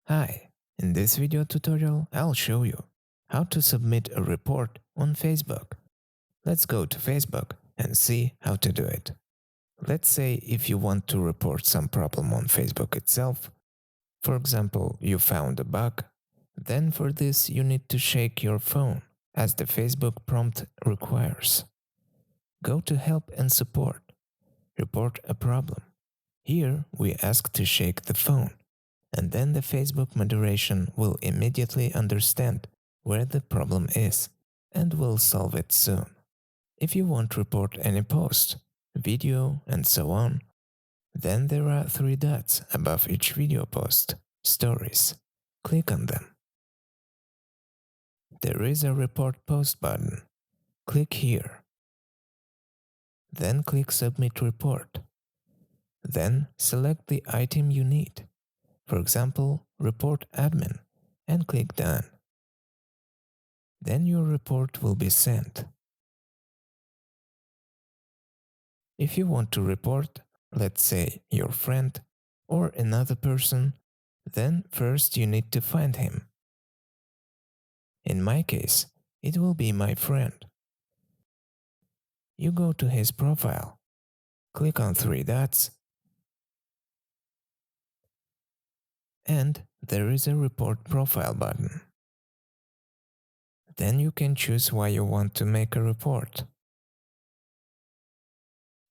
Hi, in this video tutorial I'll show you how to submit a report on Facebook. Let's go to Facebook and see how to do it. Let's say if you want to report some problem on Facebook itself, for example, you found a bug, then for this you need to shake your phone as the Facebook prompt requires. Go to Help and Support, report a problem. Here we ask to shake the phone, and then the Facebook moderation will immediately understand where the problem is and will solve it soon. If you want to report any post, video, and so on, then there are three dots above each video post, stories. Click on them. There is a report post button. Click here. Then click Submit Report. Then select the item you need. For example, Report Admin, and click Done. Then your report will be sent. If you want to report, let's say, your friend or another person, then first you need to find him. In my case, it will be my friend. You go to his profile, click on three dots, and there is a Report Profile button. Then you can choose why you want to make a report.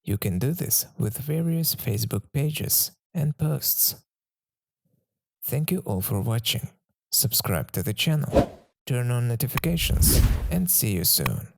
You can do this with various Facebook pages and posts. Thank you all for watching. Subscribe to the channel, turn on notifications, and see you soon.